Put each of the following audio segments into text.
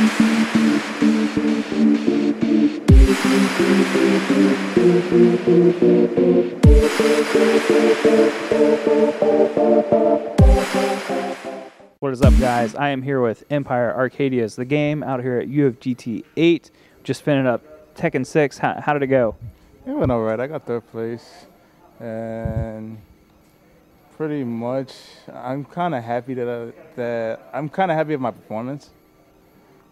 What is up, guys? I am here with Empire Arcadia's The Game out here at UFGT8. Just finishing up Tekken 6. How did it go? It went all right. I got third place, and pretty much I'm kind of happy I'm kind of happy with my performance.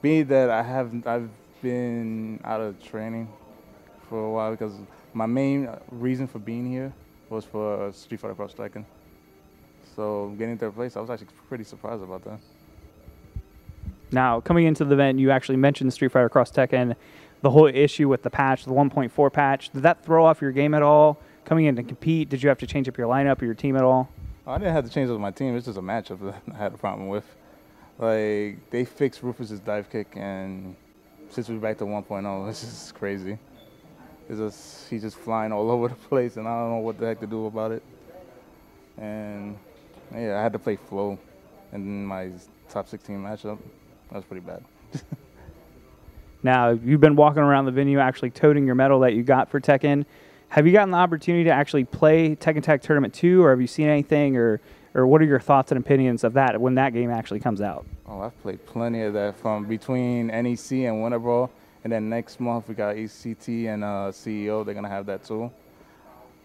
Being that I've been out of training for a while because my main reason for being here was for Street Fighter Cross Tekken. So getting third place, I was actually pretty surprised about that. Now, coming into the event, you actually mentioned Street Fighter Cross Tekken, the whole issue with the patch, the 1.4 patch. Did that throw off your game at all? Coming in to compete, did you have to change up your lineup or your team at all? I didn't have to change up my team. It's just a matchup that I had a problem with. Like, they fixed Rufus's dive kick, and since we're back to 1.0, it's just crazy. He's just flying all over the place, and I don't know what the heck to do about it. And yeah, I had to play Flow in my top 16 matchup. That was pretty bad. Now, you've been walking around the venue actually toting your medal that you got for Tekken. Have you gotten the opportunity to actually play Tekken Tag Tournament 2, or have you seen anything, or what are your thoughts and opinions of that when that game actually comes out? Oh, I've played plenty of that from between NEC and Winter Brawl, and then next month we got ECT and CEO. They're going to have that too.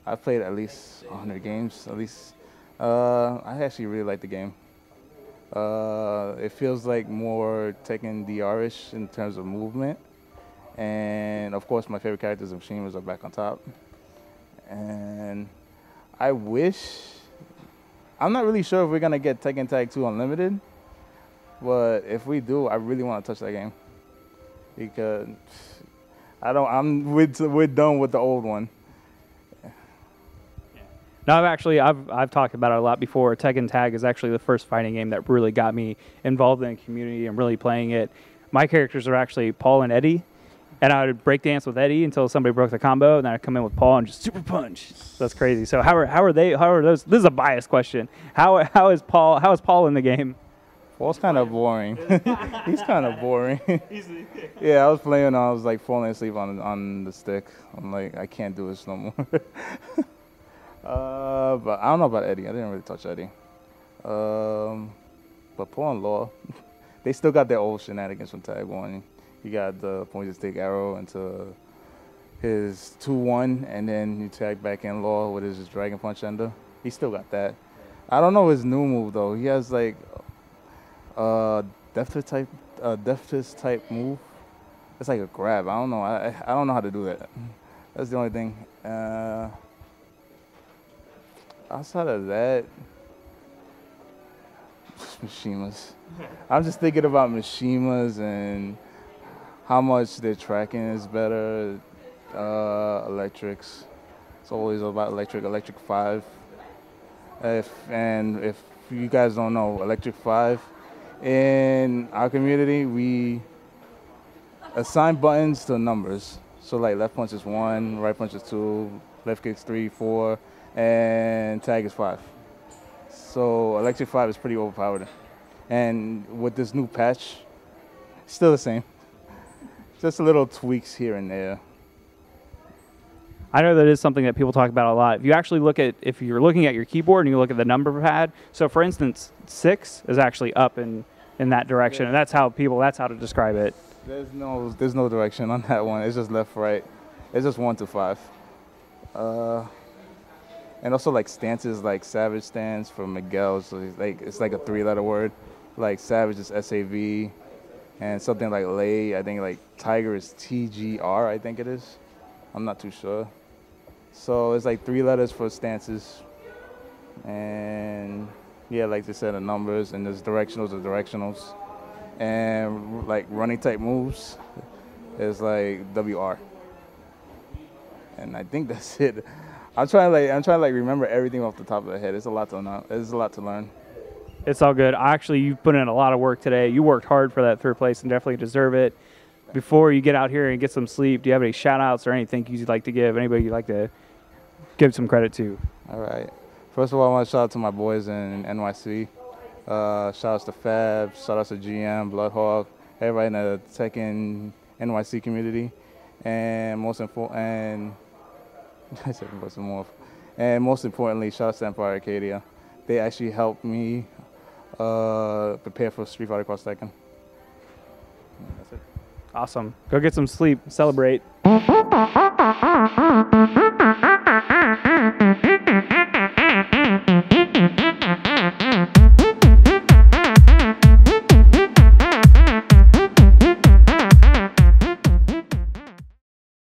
I've played at least 100 games, at least. I actually really like the game. It feels like more Tekken DR-ish in terms of movement. And of course, my favorite characters of Shimas are back on top. And I wish, I'm not really sure if we're gonna get Tekken Tag 2 Unlimited, but if we do, I really want to touch that game because we're done with the old one. No, I've talked about it a lot before. Tekken Tag is actually the first fighting game that really got me involved in the community and really playing it. My characters are actually Paul and Eddie, and I would break dance with Eddie until somebody broke the combo, and then I'd come in with Paul and just super punch. That's crazy. So how are those? This is a biased question. How is Paul in the game? Paul's kind of boring. He's kind of boring. Yeah, I was playing. I was like falling asleep on the stick. I'm like, I can't do this no more. But I don't know about Eddie. I didn't really touch Eddie. But Paul and Law, they still got their old shenanigans from Tag 1. You got the pointy stick arrow into his 2-1, and then you tag back in Law with his Dragon Punch ender. He still got that. I don't know his new move though. He has like Deftest type move. It's like a grab. I don't know. I don't know how to do that. That's the only thing. Outside of that, Mishimas. I'm just thinking about Mishimas and how much their tracking is better. Electrics. It's always about Electric 5. If you guys don't know, Electric 5, in our community, we assign buttons to numbers. So like left punch is 1, right punch is 2, left kick is 3, 4, and tag is 5. So Electric 5 is pretty overpowered. And with this new patch, still the same. Just a little tweaks here and there. I know that is something that people talk about a lot. If you actually if you're looking at your keyboard and you look at the number pad, so for instance, 6 is actually up in that direction, and that's how to describe it. There's no direction on that one. It's just left, right. It's just 1 to 5. And also like stances, like Savage stance for Miguel, so it's like a 3-letter word. Like Savage is SAV, and something like Lay, I think like Tiger is TGR, I think it is. I'm not too sure. So it's like 3 letters for stances. And yeah, like they said, the numbers, and there's directionals are directionals. And like running type moves is like WR. And I think that's it. I'm trying to remember everything off the top of the head. It's a lot to know. It's a lot to learn. It's all good. Actually, you put in a lot of work today. You worked hard for that third place and definitely deserve it. Before you get out here and get some sleep, do you have any shout-outs or anything you'd like to give? Anybody you'd like to give some credit to? All right. First of all, I want to shout out to my boys in NYC. Shout-outs to Fab, shout-outs to GM, Bloodhawk, everybody in the Tekken NYC community, and most important, I said most importantly, shout out to Empire Arcadia. They actually helped me prepare for Street Fighter Cross Tekken. That's it. Awesome. Go get some sleep. Celebrate.